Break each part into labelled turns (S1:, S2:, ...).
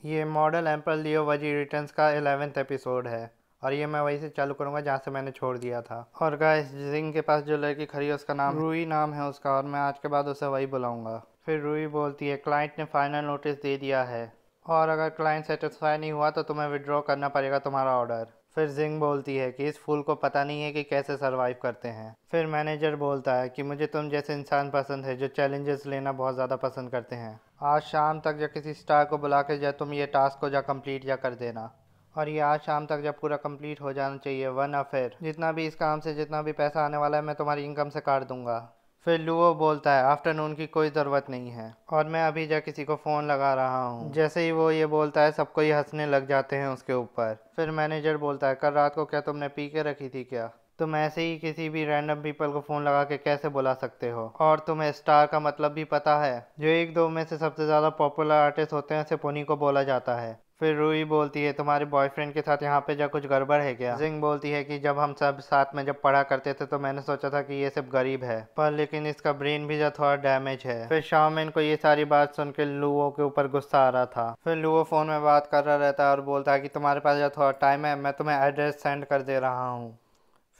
S1: ये model emperor लियो वजी returns का 11th एपिसोड है और ये मैं वहीं से चालू करूँगा जहाँ से मैंने छोड़ दिया था। और गाइस, जिंग के पास जो लड़की खड़ी है उसका नाम रूई नाम है उसका, और मैं आज के बाद उसे वही बुलाऊंगा। फिर रूई बोलती है क्लाइंट ने फाइनल नोटिस दे दिया है और अगर क्लाइंट सेटिस्फाई नहीं हुआ तो तुम्हें विड्रॉ करना पड़ेगा तुम्हारा ऑर्डर। फिर जिंग बोलती है कि इस फूल को पता नहीं है कि कैसे सरवाइव करते हैं। फिर मैनेजर बोलता है कि मुझे तुम जैसे इंसान पसंद है जो चैलेंजेस लेना बहुत ज़्यादा पसंद करते हैं। आज शाम तक या किसी स्टार को बुला के या तुम ये टास्क को जा कंप्लीट या कर देना, और ये आज शाम तक जब पूरा कंप्लीट हो जाना चाहिए, वरना फिर जितना भी इस काम से जितना भी पैसा आने वाला है मैं तुम्हारी इनकम से काट दूंगा। फिर लुओ बोलता है आफ्टरनून की कोई ज़रूरत नहीं है और मैं अभी जा किसी को फ़ोन लगा रहा हूँ। जैसे ही वो ये बोलता है सबको ही हंसने लग जाते हैं उसके ऊपर। फिर मैनेजर बोलता है कल रात को क्या तुमने पी के रखी थी क्या? तुम ऐसे ही किसी भी रैंडम पीपल को फ़ोन लगा के कैसे बुला सकते हो? और तुम्हें स्टार का मतलब भी पता है? जो एक दो में से सबसे ज़्यादा पॉपुलर आर्टिस्ट होते हैं सिर्फ उन्हीं को बोला जाता है। फिर रूही बोलती है तुम्हारे बॉयफ्रेंड के साथ यहाँ पे जा कुछ गड़बड़ है क्या? जिंग बोलती है कि जब हम सब साथ में जब पढ़ा करते थे तो मैंने सोचा था कि ये सिर्फ गरीब है, पर लेकिन इसका ब्रेन भी जो थोड़ा डैमेज है। फिर शाओमेन को ये सारी बात सुन के लुओ के ऊपर गुस्सा आ रहा था। फिर लुओ फोन में बात कर रहा रहता है और बोलता है कि तुम्हारे पास जो थोड़ा टाइम है मैं तुम्हें एड्रेस सेंड कर दे रहा हूँ।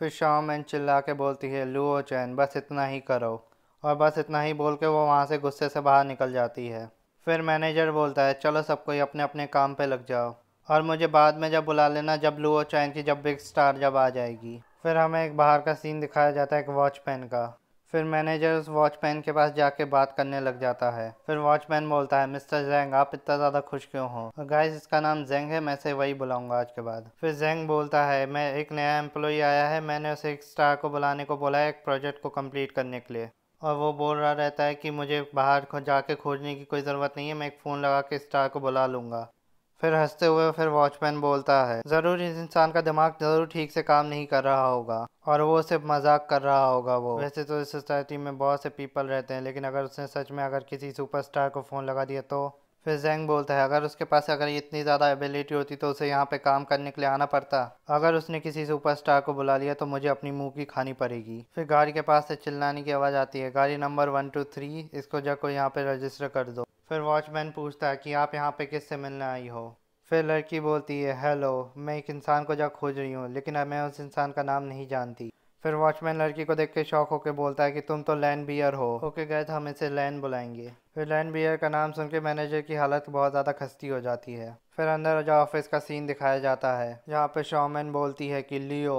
S1: फिर शाओमेन चिल्ला के बोलती है लुओ चैन बस इतना ही करो, और बस इतना ही बोल के वो वहाँ से गुस्से से बाहर निकल जाती है। फिर मैनेजर बोलता है चलो सब कोई अपने अपने काम पे लग जाओ और मुझे बाद में जब बुला लेना जब लुओ चैन की जब बिग स्टार जब आ जाएगी। फिर हमें एक बाहर का सीन दिखाया जाता है एक वॉचमैन का। फिर मैनेजर उस वॉचमैन के पास जाके बात करने लग जाता है। फिर वॉचमैन बोलता है मिस्टर जेंग आप इतना ज़्यादा खुश क्यों हो? गाइस इसका नाम जेंग है, मैं से वही बुलाऊंगा आज के बाद। फिर जेंग बोलता है मैं एक नया एम्प्लॉय आया है, मैंने उसे एक स्टार को बुलाने को बोला है एक प्रोजेक्ट को कंप्लीट करने के लिए, और वो बोल रहा रहता है कि मुझे बाहर जाके खोजने की कोई ज़रूरत नहीं है, मैं एक फ़ोन लगा के स्टार को बुला लूँगा। फिर हंसते हुए फिर वॉचमैन बोलता है ज़रूर इस इंसान का दिमाग ज़रूर ठीक से काम नहीं कर रहा होगा और वो सिर्फ मजाक कर रहा होगा। वो वैसे तो इस सोसाइटी में बहुत से पीपल रहते हैं, लेकिन अगर उसने सच में अगर किसी सुपरस्टार को फ़ोन लगा दिया तो? फिर जैंग बोलता है अगर उसके पास अगर इतनी ज़्यादा एबिलिटी होती तो उसे यहाँ पे काम करने के लिए आना पड़ता। अगर उसने किसी सुपरस्टार को बुला लिया तो मुझे अपनी मुंह की खानी पड़ेगी। फिर गाड़ी के पास से चिल्लाने की आवाज़ आती है गाड़ी नंबर 123 इसको जाको यहाँ पे रजिस्टर कर दो। फिर वॉचमैन पूछता है कि आप यहाँ पे किससे मिलने आई हो? फिर लड़की बोलती है हेलो मैं एक इंसान को जा खोज रही हूँ लेकिन अब मैं उस इंसान का नाम नहीं जानती। फिर वॉचमैन लड़की को देख के शौक होकर बोलता है कि तुम तो लैन बियर हो। ओके गए तो हम इसे लैन बुलाएंगे। फिर लैन बियर का नाम सुन के मैनेजर की हालत बहुत ज़्यादा खस्ती हो जाती है। फिर अंदर जो ऑफिस का सीन दिखाया जाता है जहाँ पे शॉमैन बोलती है कि लियो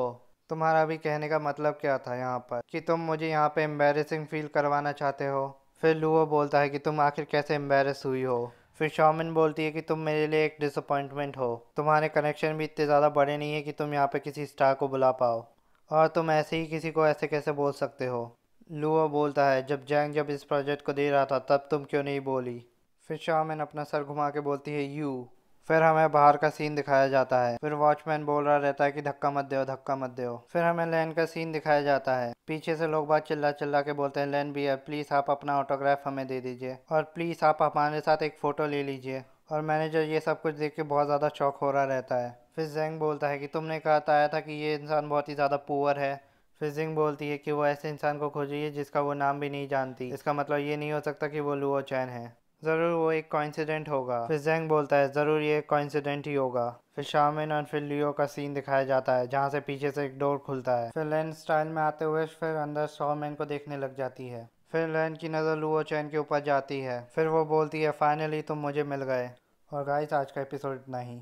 S1: तुम्हारा भी कहने का मतलब क्या था यहाँ पर, कि तुम मुझे यहाँ पे एम्बेरसिंग फील करवाना चाहते हो? फिर लुओ बोलता है कि तुम आखिर कैसे एम्बेरस हुई हो? फिर शॉमन बोलती है कि तुम मेरे लिए एक डिसअपॉइंटमेंट हो, तुम्हारे कनेक्शन भी इतने ज़्यादा बड़े नहीं है कि तुम यहाँ पे किसी स्टार को बुला पाओ, और तुम ऐसे ही किसी को ऐसे कैसे बोल सकते हो? लुओ बोलता है जब इस प्रोजेक्ट को दे रहा था तब तुम क्यों नहीं बोली? फिर शॉमन अपना सर घुमा के बोलती है यू। फिर हमें बाहर का सीन दिखाया जाता है। फिर वॉचमैन बोल रहा रहता है कि धक्का मत दो धक्का मत दो। फिर हमें लैन का सीन दिखाया जाता है। पीछे से लोग बात चिल्ला चिल्ला के बोलते हैं लैन भैया प्लीज़ आप अपना ऑटोग्राफ हमें दे दीजिए और प्लीज़ आप हमारे साथ एक फ़ोटो ले लीजिए। और मैनेजर ये सब कुछ देख के बहुत ज़्यादा शॉक हो रहा रहता है। फिर जेंग बोलता है कि तुमने कहा था कि ये इंसान बहुत ही ज़्यादा पुअर है। फिर जिंग बोलती है कि वो ऐसे इंसान को खोज रही है जिसका वो नाम भी नहीं जानती, इसका मतलब ये नहीं हो सकता कि वो लुओ चैन है, ज़रूर वो एक कॉइंसिडेंट होगा। फिर जेंग बोलता है ज़रूर ये एक कॉइंसिडेंट ही होगा। फिर शामिन और फिर लियो का सीन दिखाया जाता है जहाँ से पीछे से एक डोर खुलता है। फिर लैन स्टाइल में आते हुए फिर अंदर शॉमैन को देखने लग जाती है। फिर लैन की नज़र लुओ चैन के ऊपर जाती है। फिर वो बोलती है फाइनली तुम मुझे मिल गए। और गाइस आज का एपिसोड इतना ही।